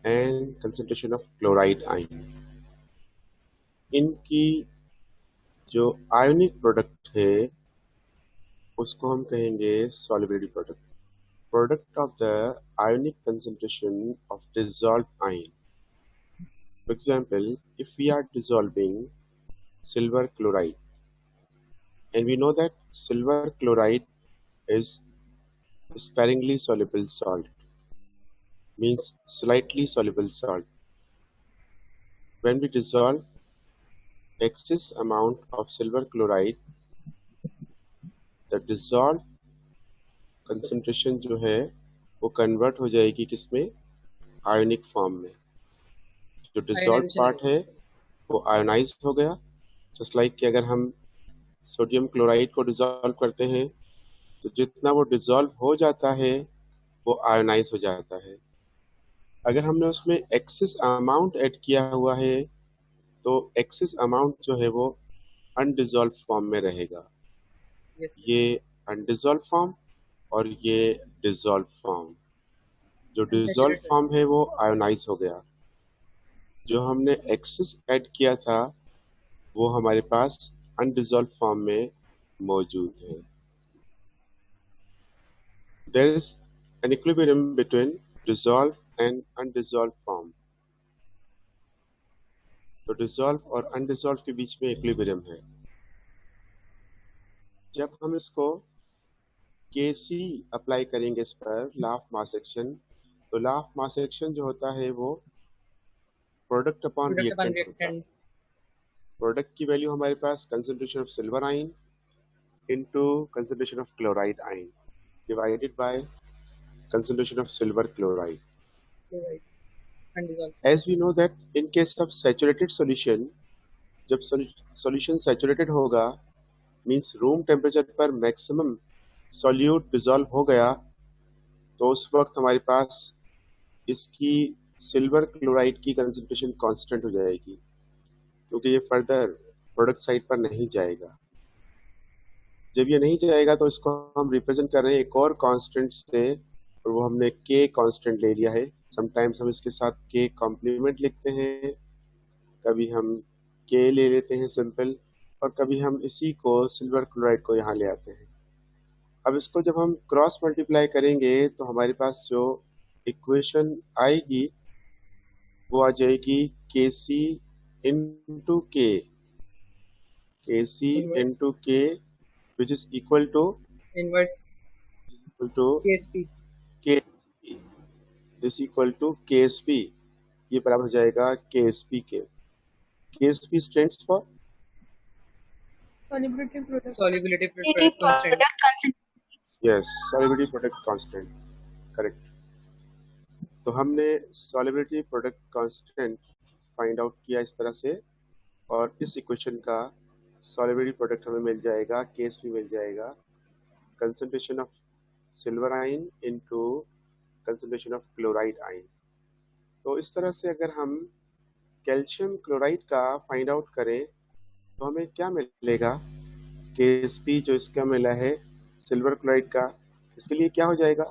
and concentration of chloride ion. इनकी जो ionic product है उसको हम कहेंगे solubility product. Product of the ionic concentration of dissolved ion. For example, if we are dissolving silver chloride, and we know that silver chloride is sparingly soluble salt, means slightly soluble salt. When we dissolve excess amount of silver chloride, the dissolved concentration जो है वो convert हो जाएगी किसमें, ionic form में. जो dissolve ionisation part है वो आयोनाइज हो गया. जस्ट लाइक कि अगर हम सोडियम क्लोराइड को डिसॉल्व करते हैं तो जितना वो डिसॉल्व हो जाता है वो आयोनाइज हो जाता है. अगर हमने उसमें एक्सेस अमाउंट ऐड किया हुआ है तो एक्सेस अमाउंट जो है वो अनडिसॉल्व फॉर्म में रहेगा. यस ये अनडिसॉल्व फॉर्म और ये डिसॉल्व फॉर्म. जो डिसॉल्व अनसैचुरेटेड फॉर्म है वो आयोनाइज हो गया. जो हमने एक्सेस ऐड किया था वो हमारे पास अनडिसॉल्व फॉर्म में मौजूद है. There is an equilibrium between dissolve and undissolve form. तो डिसॉल्व और अनडिसॉल्व के बीच में इक्विलिब्रियम है. जब हम इसको केसी अप्लाई करेंगे इस पर लॉ ऑफ मास एक्शन, तो लॉ ऑफ मास एक्शन जो होता है वो product upon product upon reactant होगा. रिएक्टेंट प्रोडक्ट की वैल्यू हमारे पास concentration of silver ion into concentration of chloride ion divided by concentration of silver chloride. Undissolve. As we know that in case of saturated solution, जब solution saturated होगा means room temperature पर maximum solute dissolve हो गया, तो उस वक्त हमारे पास इसकी सिल्वर क्लोराइड की कंसंट्रेशन कांस्टेंट हो जाएगी क्योंकि ये फर्दर प्रोडक्ट साइड पर नहीं जाएगा. जब ये नहीं जाएगा तो इसको हम रिप्रेजेंट कर रहे हैं एक और कांस्टेंट से, और वो हमने के कांस्टेंट ले लिया है. समटाइम्स हम इसके साथ के कॉम्प्लीमेंट लिखते हैं, कभी हम के ले लेते हैं सिंपल, और कभी हम इसी को सिल्वर क्लोराइड को यहाँ ले आते हैं. अब इसको जब हम क्रॉस मल्टीप्लाई करेंगे तो हमारे पास जो इक्वेशन आएगी वो आ जाएगी के सी इंटू के C into K which is equal to inverse KSP. K this equal to K S P. ये बराबर हो जाएगा के एस पी के. K S P stands for solubility product constant. Yes solubility product constant. Correct. तो हमने solubility product constant find out किया इस तरह से, और इस इक्वेशन का सॉल्युबिलिटी प्रोडक्ट हमें मिल जाएगा, केस भी मिल जाएगा, concentration of silver ion into concentration of chloride ion. तो इस तरह से अगर हम कैल्शियम क्लोराइड का फाइंड आउट करें तो हमें क्या मिलेगा, केस पी जो इसका मिला है सिल्वर क्लोराइड का, इसके लिए क्या हो जाएगा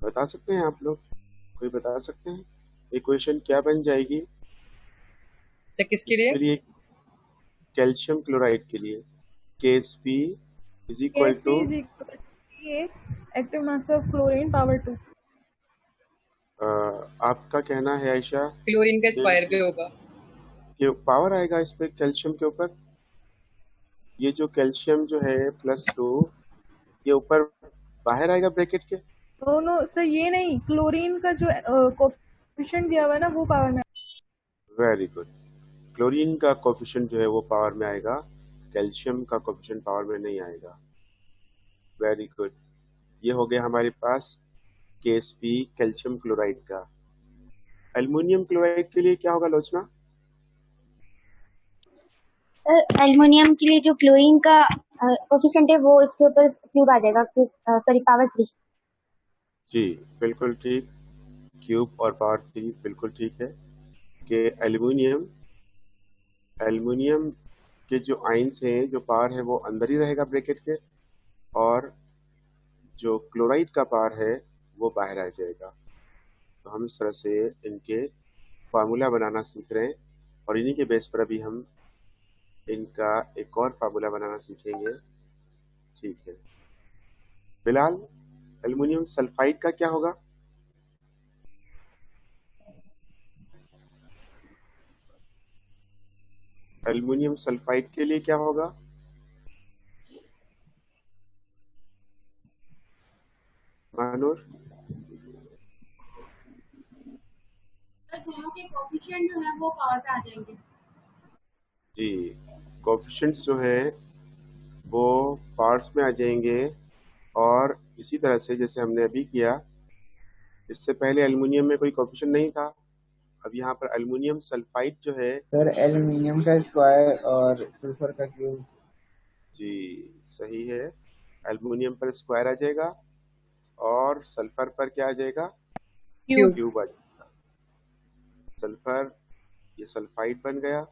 बता सकते हैं आप लोग, कोई बता सकते हैं इक्वेशन क्या बन जाएगी सर किसके लिए? इसके लिए, कैल्शियम क्लोराइड के लिए KS P is equal to active mass of chlorine power 2. आपका कहना है आयशा क्लोरीन का स्क्वायर पे होगा. कि पावर आएगा इस पे कैल्शियम के ऊपर. ये जो कैल्शियम जो है +2 ये ऊपर बाहर आएगा ब्रैकेट के. नो सर ये नहीं, क्लोरीन का जो कोफिशिएंट दिया हुआ है ना वो पावर में. Very good. क्लोरीन का कोफिशिएंट जो है वो पावर में आएगा, कैल्शियम का कोफिशिएंट पावर में नहीं आएगा. Very good. ये हो गया हमारे पास केस पी कैल्शियम क्लोराइड का. एल्युमिनियम क्लोराइड के लिए क्या होगा लोचना? सर एल्युमिनियम के लिए जो क्लोरीन का कोफिशिएंट है वो इसके ऊपर क्यूब आ जाएगा, सॉरी पावर 3. जी बिल्कुल ठीक, क्यूब और पावर 3 बिल्कुल ठीक है कि एल्युमिनियम के जो आयंस हैं जो पावर है वो अंदर ही रहेगा ब्रैकेट के, और जो क्लोराइड का पावर है वो बाहर आ जाएगा. तो हम इस तरह से इनके फार्मूला बनाना सीख रहे हैं और इन्हीं के बेस पर अभी हम इनका एक और फार्मूला बनाना सीखेंगे। ठीक है बिलाल, एल्युमिनियम सल्फाइड का क्या होगा? एल्युमिनियम सल्फाइड के लिए क्या होगा? मानूर, दोनों के कोएफिशिएंट जो है वो पावर पे आ जाएंगे। जी, कोएफिशिएंट्स जो हैं वो पार्ट्स में आ जाएंगे और इसी तरह से जैसे हमने अभी किया, इससे पहले एल्युमिनियम में कोई कोएफिशिएंट नहीं था। अब यहाँ पर एल्युमिनियम सल्फाइड जो है, सर एल्यूमिनियम का स्क्वायर और सल्फर का क्यूब। जी सही है, एल्युमिनियम पर स्क्वायर आ जाएगा और सल्फर पर क्या आ जाएगा? क्यूब। क्यूब आ जाएगा। सल्फर ये सल्फाइड बन गया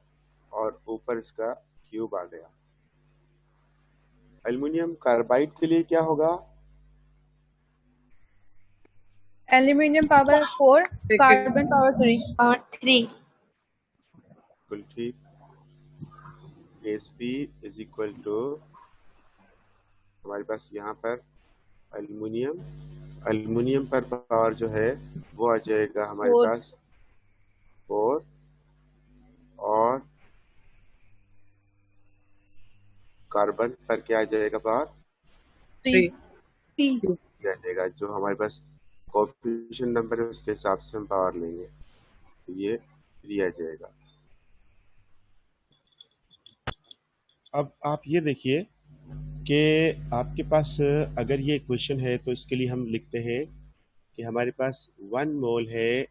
और ऊपर इसका क्यूब आ गया। एल्युमिनियम कार्बाइड के लिए क्या होगा? Aluminium power 4, carbon power 3। और 3। बिल्कुल ठीक। Sp इज इक्वल टू हमारे पास यहाँ पर एल्युमिनियम पर पावर जो है वो आ जाएगा हमारे 4। पास 4 और कार्बन पर क्या आ जाएगा पावर? 3। आ जाएगा। जो हमारे पास कोएफिशिएंट नंबर है उसके हिसाब से हम पावर लेंगे, तो ये 3 आ जाएगा। अब आप ये देखिए कि आपके पास अगर ये इक्वेशन है तो इसके लिए हम लिखते हैं कि हमारे पास 1 मोल है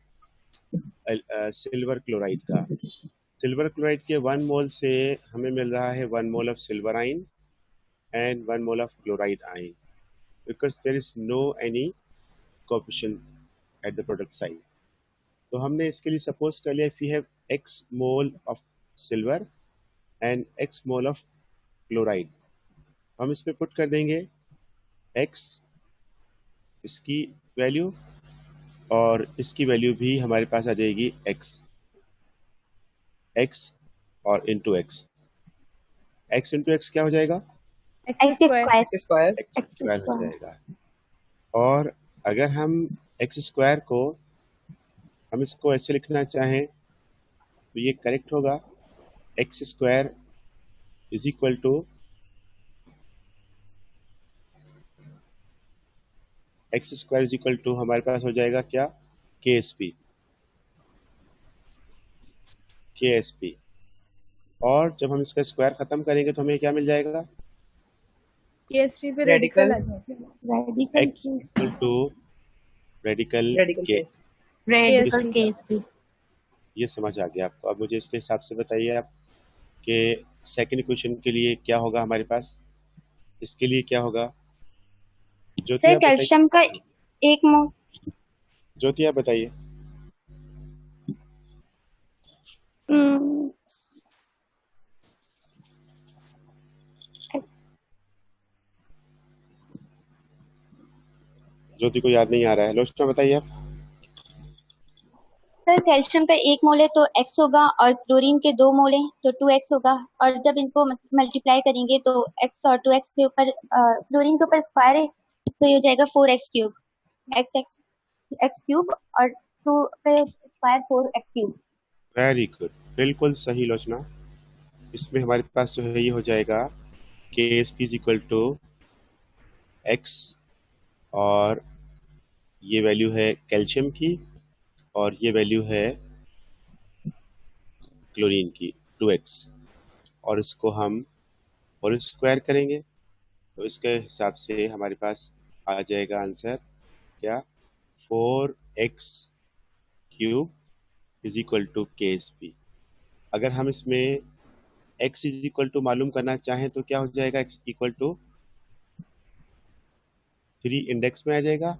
सिल्वर क्लोराइड का। सिल्वर क्लोराइड के 1 मोल से हमें मिल रहा है 1 mole of silver ion and 1 mole of chloride ion because there is no any coefficient at the product side. तो हमने इसके लिए सपोज कर लिया if we have x mole of silver and x mole of chloride, हम इसमें put कर देंगे x इसकी वैल्यू और इसकी वैल्यू भी हमारे पास आ जाएगी x और इंटू x इंटू x क्या हो जाएगा? X square. Square. x square हो जाएगा। और अगर हम एक्स स्क्वायर को हम इसको ऐसे लिखना चाहें तो ये करेक्ट होगा। X square is equal to हमारे पास हो जाएगा क्या? के एस पी। और जब हम इसका स्क्वायर खत्म करेंगे तो हमें क्या मिल जाएगा? केएसपी पे रेडिकल। रेडिकल आ जाएगा। X equal to radical KS. Radical KS भी। ये समझ आ गया आपको। अब मुझे इसके हिसाब से बताइए आप कि सेकंड इक्वेशन के लिए क्या होगा हमारे पास? इसके लिए क्या होगा? सर कैल्शियम का 1 मोल। ज्योति आप बताइए। ज्योति को याद नहीं आ रहा है। लोचना बताइए आप। सर कैल्शियम का 1 मोल है तो x होगा और क्लोरीन के 2 मोल है तो 2x होगा और जब इनको मल्टीप्लाई करेंगे तो x और 2x के ऊपर क्लोरीन के ऊपर स्क्वायर है तो ये हो जाएगा 4x क्यूब। x क्यूब और 2 का square 4x cube. Very good, बिल्कुल सही लोचना। इसमें हमारे पास जो है ये हो जाएगा K S P is equal to X और ये वैल्यू है कैल्शियम की और ये वैल्यू है क्लोरीन की 2x और इसको हम होल स्क्वायर करेंगे तो इसके हिसाब से हमारे पास आ जाएगा आंसर क्या? 4x cube is equal to K S P. अगर हम इसमें x इज इक्वल टू मालूम करना चाहें तो क्या हो जाएगा? x इक्वल टू 3 इंडेक्स में आ जाएगा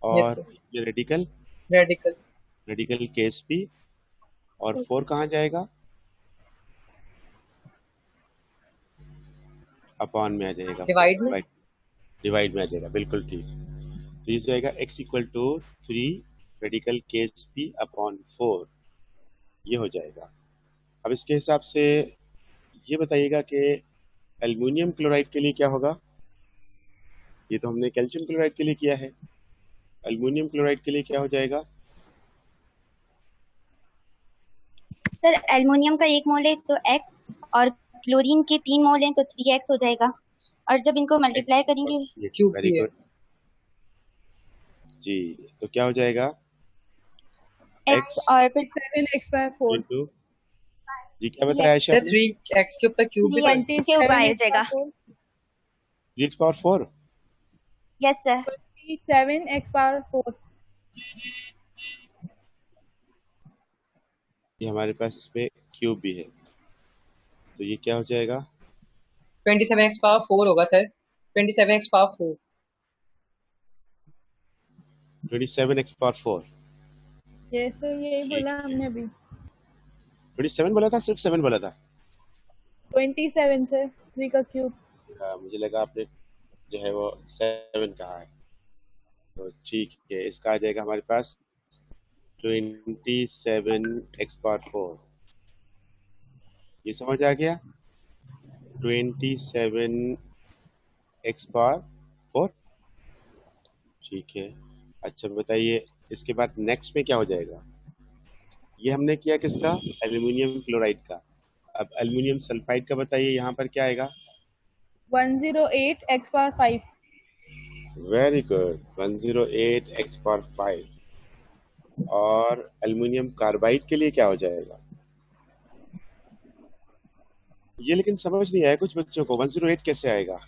और ये रेडिकल के एस पी और 4 कहाँ जाएगा? अपॉन में आ जाएगा, डिवाइड में आ जाएगा। बिल्कुल ठीक। तो ये जाएगा x equal to 3 radical Ksp/4 ये हो जाएगा। अब इसके हिसाब से ये बताइएगा कि एल्युमिनियम क्लोराइड के लिए क्या होगा। ये तो हमने कैल्शियम क्लोराइड के लिए किया है, एल्युमिनियम क्लोराइड के लिए क्या हो जाएगा। सर एल्युमिनियम का 1 मोल है तो x, और क्लोरीन के 3 मोल हैं तो 3x हो जाएगा, और जब इनको मल्टीप्लाई करेंगे क्यूब वेरी भी है। गुड जी, तो क्या हो जाएगा x और फिर 7x/4 इंटू जी क्या बताया आयशा सर 3x के ऊपर क्यूब भी 3x कर क्यूब आ जाएगा। 3x/4 yes sir. 27x/4 ये हमारे पास इसमें क्यूब भी है, तो ये क्या हो जाएगा 27x/4 होगा सर। 27x/4 27x/4 ये सर यही बोला हमने अभी। 27 बोला था, सिर्फ 7 बोला था। 27 सर, 3 का क्यूब। मुझे लगा आपने जो है वो 7 कहा है, तो ठीक है, इसका आ जाएगा हमारे पास 27x/4। ये समझ आ गया 27x/4 ठीक है। अच्छा बताइए इसके बाद नेक्स्ट में क्या हो जाएगा। ये हमने किया किसका, एल्यूमिनियम क्लोराइड का। अब एल्यूमिनियम सल्फाइड का बताइए, यहाँ पर क्या आएगा 108x/5 वेरी गुड 108x/5। और एल्युमिनियम कार्बाइड के लिए क्या हो जाएगा। ये लेकिन समझ नहीं आया कुछ बच्चों को, 108 कैसे आएगा।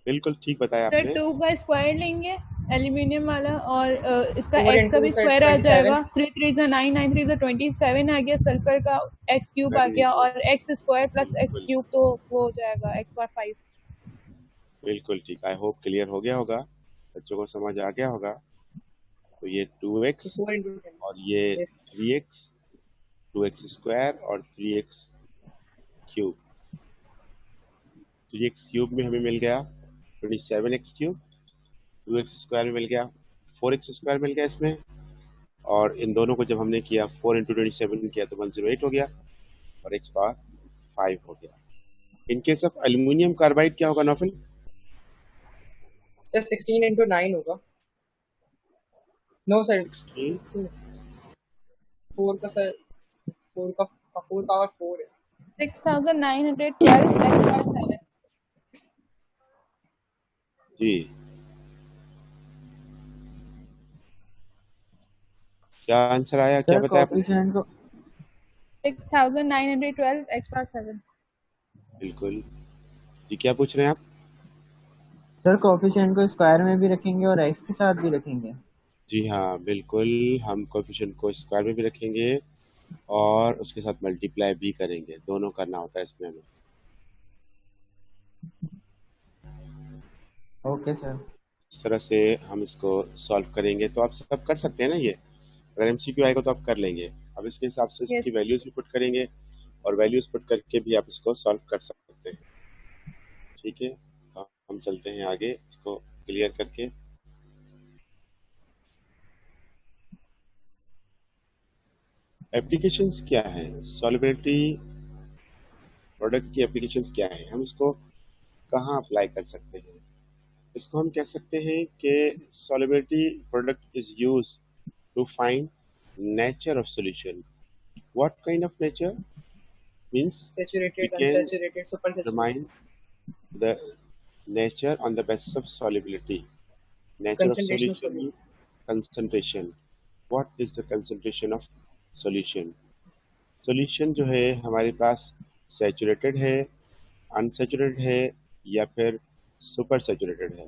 बिल्कुल ठीक बताया सर आपने। 2 का स्क्वायर लेंगे एल्यूमिनियम वाला, और इसका 4 x का भी into स्क्वायर आ 27 जाएगा। 3 3 9 9 3 27 आ गया। सल्फर का x क्यूब आ Very गया, good. और x स्क्वायर प्लस x बिल्कुल क्यूब तो वो हो जाएगा x/5। बिल्कुल ठीक। आई होप क्लियर हो गया होगा, बच्चों को समझ आ गया होगा। तो ये 2x 4 into 10 और ये yes 3x, 2x स्क्वायर और 3x क्यूब। 3x क्यूब में हमें मिल गया 27x क्यूब, 2x स्क्वायर में मिल गया 4x स्क्वायर मिल गया इसमें, और इन दोनों को जब हमने किया 4 into 27 किया तो 108 हो गया और x/5 हो गया। In case of aluminium carbide क्या होगा नौफल। सर 16 into 9 होगा। नो सर 16 16 4 का सर 4 का पावर 4 है। 6912x/7। जी क्या आंसर आया, क्या सर बताया आपने। कोफिशिएंट को 6912x/7। बिल्कुल जी, क्या पूछ रहे हैं आप। सर कोफिशिएंट को स्क्वायर में भी रखेंगे और एक्स के साथ भी रखेंगे। जी हाँ बिल्कुल, हम कोएफिशिएंट को स्क्वायर में भी रखेंगे और उसके साथ मल्टीप्लाई भी करेंगे, दोनों करना होता है इसमें हमें। Okay sir. इस तरह से हम इसको सॉल्व करेंगे, तो आप सब कर सकते हैं ना ये, अगर एमसीक्यू आएगा तो आप कर लेंगे। अब इसके हिसाब से Yes. इसकी वैल्यूज भी पुट करेंगे और वैल्यूज पुट करके भी आप इसको सॉल्व कर सकते हैं। ठीक है, तो हम चलते हैं आगे इसको क्लियर करके। एप्लीकेशंस क्या है, सॉल्युबिलिटी प्रोडक्ट की एप्लीकेशंस क्या है, हम इसको कहाँ अप्लाई कर सकते हैं। इसको हम कह सकते हैं कि solubility product is used to find nature of solution. What kind of nature? Means Saturated, we can unsaturated, supersaturated. determine the nature on the basis of solubility. Nature of Concentration of solution solution. means concentration. What is the concentration of solution? Solution जो है हमारे पास saturated है, unsaturated है या फिर super saturated है।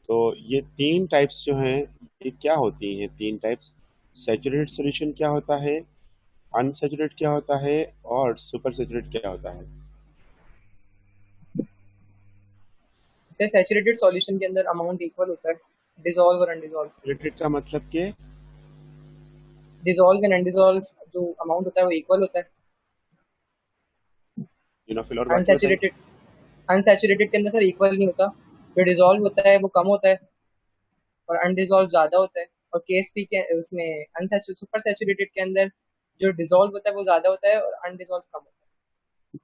तो ये तीन टाइप्स जो हैं ये क्या होती हैं, तीन टाइप्स। सैचुरेटेड सॉल्यूशन क्या होता है, अनसैचुरेटेड क्या होता है और सुपर सैचुरेटेड क्या होता है। सर सैचुरेटेड सॉल्यूशन के अंदर अमाउंट इक्वल होता है, डिसॉल्व और अनडिसॉल्व। सैचुरेटेड का मतलब कि डिसॉल्व एंड अनडिसॉल्व जो अमाउंट होता है वो इक्वल होता है। यूनोफिल और बाकी होता है। अनसैचुरेटेड के अंदर सर इक्वल नहीं होता, जो डिसॉल्व होता है वो कम होता है और अनडिजॉल्व ज्यादा होता है, और केएसपी के उसमें सुपर सैचुरेटेड के अंदर जो डिजॉल्व होता है वो ज्यादा होता है और अनडिजॉल्व कम होता है।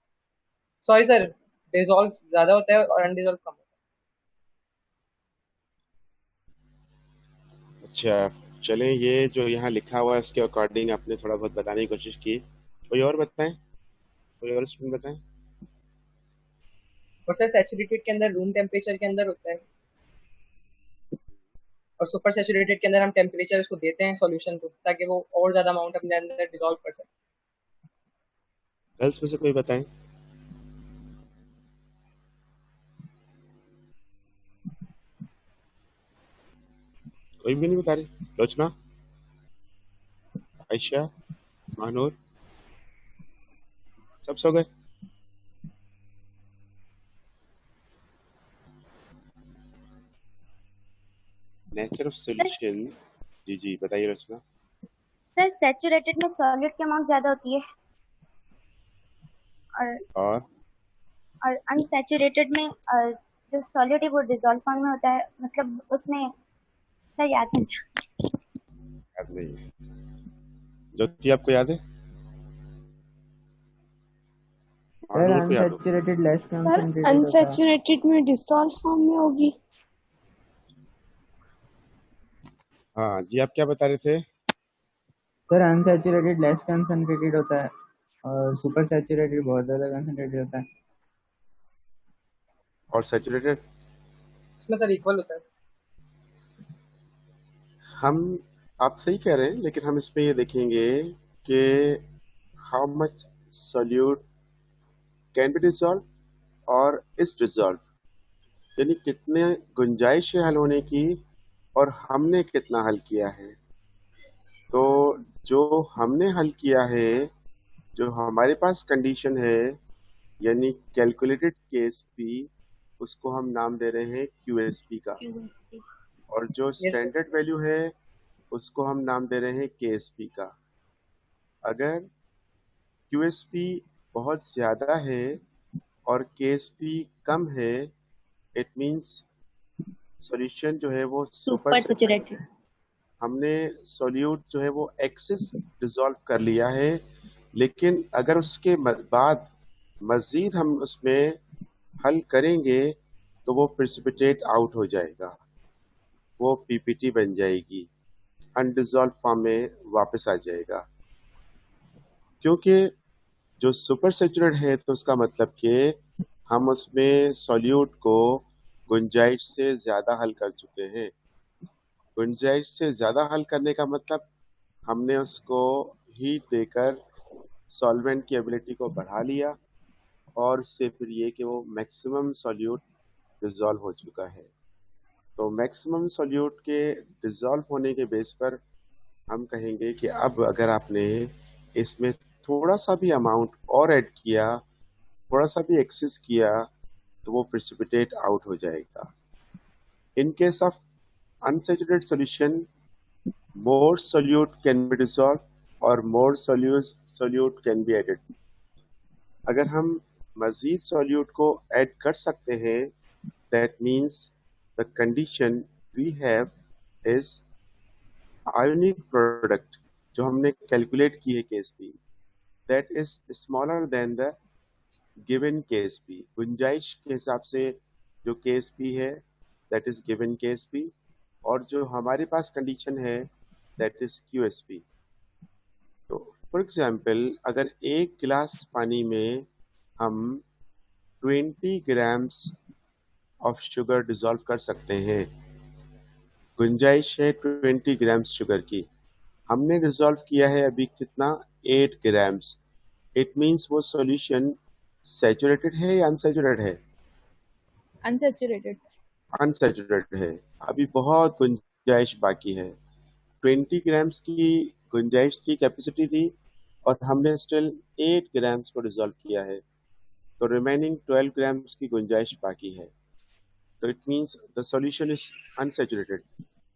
सॉरी सर, डिजॉल्व ज्यादा होता है और अनडिजॉल्व कम होता अच्छा, चलें, ये जो यहाँ लिखा हुआ है इसके अकॉर्डिंग आपने थोड़ा बहुत बताने की कोशिश की। कोई और बताएं, कोई और स्टूडेंट बताएं। है। और सर सैचुरेटेड के अंदर रूम टेम्परेचर के अंदर होता है, और सुपर सैचुरेटेड के अंदर हम टेम्परेचर उसको देते हैं सॉल्यूशन को, ताकि वो और ज्यादा अमाउंट अपने अंदर डिजॉल्व कर सके। गर्ल्स में से कोई बताएं। कोई भी नहीं बता रही। लोचना, आयशा, महानूर, सब सो गए। Nature of solution. जी जी बताइए रचना। सर सैचुरेटेड में सॉलिड की अमाउंट ज्यादा होती है, और और अनसैचुरेटेड में जो सॉलिड है वो डिजॉल्व फॉर्म में होता है, मतलब उसमें सर याद नहीं। याद नहीं है। ज्योति, आपको याद है? सर महानूर को याद हो? अनसैचुरेटेड लेस सर कंसंट्रेटेड होता है। अनसैचुरेटेड में डिसॉल्व फॉर्म में होगी। हाँ जी, आप क्या बता रहे थे? सर अनसैचुरेटेड लेस कंसंट्रेटेड होता है और सुपर सैचुरेटेड बहुत ज्यादा कंसंट्रेटेड होता है। और सैचुरेटेड? उसमें सर इक्वल होता है। आप सही कह रहे हैं, लेकिन हम इसमें ये देखेंगे कि how much solute can be dissolve और इज डिसॉल्व, यानी कितने गुंजाइश है हल होने की और हमने कितना हल किया है। तो जो हमने हल किया है, जो हमारे पास कंडीशन है, यानी कैलकुलेटेड केएसपी, उसको हम नाम दे रहे हैं क्यूएसपी का। और जो यस सर। स्टैंडर्ड वैल्यू है उसको हम नाम दे रहे हैं केएसपी का। अगर क्यूएसपी बहुत ज़्यादा है और केएसपी कम है, इट मीन्स सॉल्यूशन जो है वो सुपर सैचुरेटेड। हमने सॉल्यूट जो है वो एक्सेस डिसॉल्व कर लिया है, लेकिन अगर उसके बाद मज़ीद हम उसमें हल करेंगे तो वो प्रेसिपिटेट आउट हो जाएगा, वो पीपीटी बन जाएगी, अनडिसॉल्व फॉर्म में वापस आ जाएगा। क्योंकि जो सुपर सैचुरेट है तो उसका मतलब कि हम उसमें सॉल्यूट को गुंजाइश से ज़्यादा हल कर चुके हैं। गुंजाइश से ज़्यादा हल करने का मतलब हमने उसको हीट देकर सॉल्वेंट की एबिलिटी को बढ़ा लिया, और उससे फिर ये कि वो मैक्सिमम सॉल्यूट डिसॉल्व हो चुका है। तो मैक्सिमम सॉल्यूट के डिसॉल्व होने के बेस पर हम कहेंगे कि अब अगर आपने इसमें थोड़ा सा भी अमाउंट और ऐड किया, थोड़ा सा भी एक्सेस किया, तो वो प्रेसिपिटेट आउट हो जाएगा। In case of unsaturated solution, more solute can be dissolved और more solute can be added। अगर हम मजीद solute को ऐड कर सकते हैं, that means the condition we have is ionic product जो हमने कैलकुलेट की है KSP, that is smaller than the given KSP। गुंजाइश के हिसाब से जो KSP है that is given KSP, और जो हमारे पास कंडीशन है that is QSP। तो फॉर एग्जाम्पल अगर एक गिलास पानी में हम 20 ग्राम्स ऑफ शुगर डिसॉल्व कर सकते हैं, गुंजाइश है 20 ग्राम्स शुगर की, हमने डिसॉल्व किया है अभी कितना, 8 ग्राम्स। इट मीन्स वो सॉल्यूशन सैचुरेटेड है या अनसैचुरेटेड है? अनसैचुरेटेड। अनसैचुरेटेड है, अभी बहुत गुंजाइश बाकी है। 20 ग्राम्स की गुंजाइश थी, कैपेसिटी थी, और हमने स्टिल 8 ग्राम्स को डिसॉल्व किया है, तो रिमेनिंग 12 ग्राम्स की गुंजाइश बाकी है। तो it means the solution is unsaturated.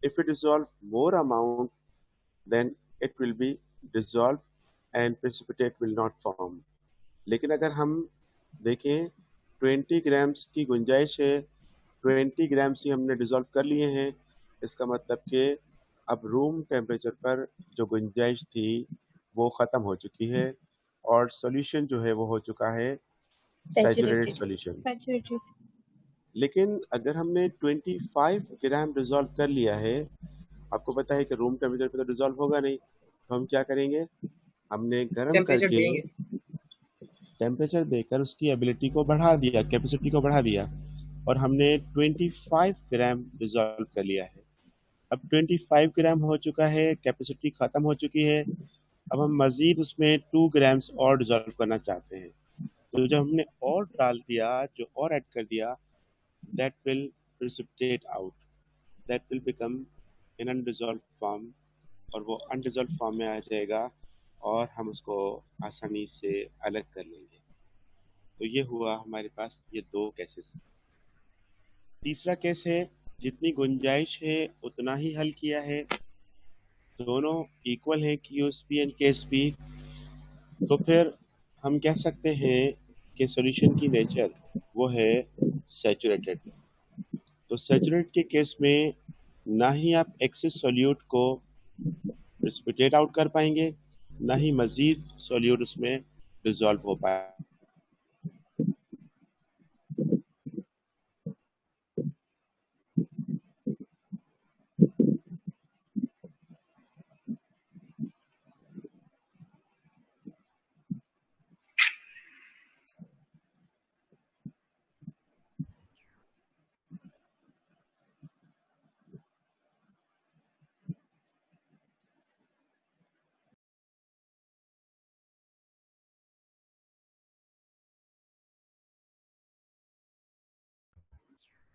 If you dissolve more amount then it will be dissolve and precipitate will not form. लेकिन अगर हम देखें 20 ग्राम्स की गुंजाइश है, 20 ग्राम्स ही हमने डिसॉल्व कर लिए हैं, इसका मतलब कि अब रूम टेम्परेचर पर जो गुंजाइश थी वो ख़त्म हो चुकी है और सॉल्यूशन जो है वो हो चुका है सैचुरेटेड सॉल्यूशन। सैचुरेटेड। लेकिन अगर हमने 25 ग्राम डिजोल्व कर लिया है, आपको पता है कि रूम टेम्परेचर पे तो डिजोल्व होगा नहीं, तो हम क्या करेंगे, हमने गर्म टेम्परेचर करके देंगे। टेम्परेचर देकर उसकी एबिलिटी को बढ़ा दिया, कैपेसिटी को बढ़ा दिया और हमने 25 ग्राम डिजोल्व कर लिया है। अब 25 ग्राम हो चुका है, कैपेसिटी खत्म हो चुकी है। अब हम मजीद उसमें 2 ग्राम्स और डिजोल्व करना चाहते हैं, तो जो हमने और डाल दिया, जो और ऐड कर दिया, that will precipitate out, that will become in undissolved form, और वो अनडिजॉल्व फॉर्म में आ जाएगा और हम उसको आसानी से अलग कर लेंगे। तो ये हुआ हमारे पास ये दो केसेस। तीसरा केस है, जितनी गुंजाइश है उतना ही हल किया है, दोनों इक्वल है QSP एंड KSP, तो फिर हम कह सकते हैं कि सॉल्यूशन की नेचर वो है सैचुरेटेड। तो सैचुरेटेड के केस में ना ही आप एक्सेस सॉल्यूट को प्रेसिपिटेट आउट कर पाएंगे, ना ही मजीद सॉल्यूट उसमें डिसॉल्व हो पाएगा।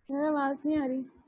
मेरा आवाज नहीं आ रही।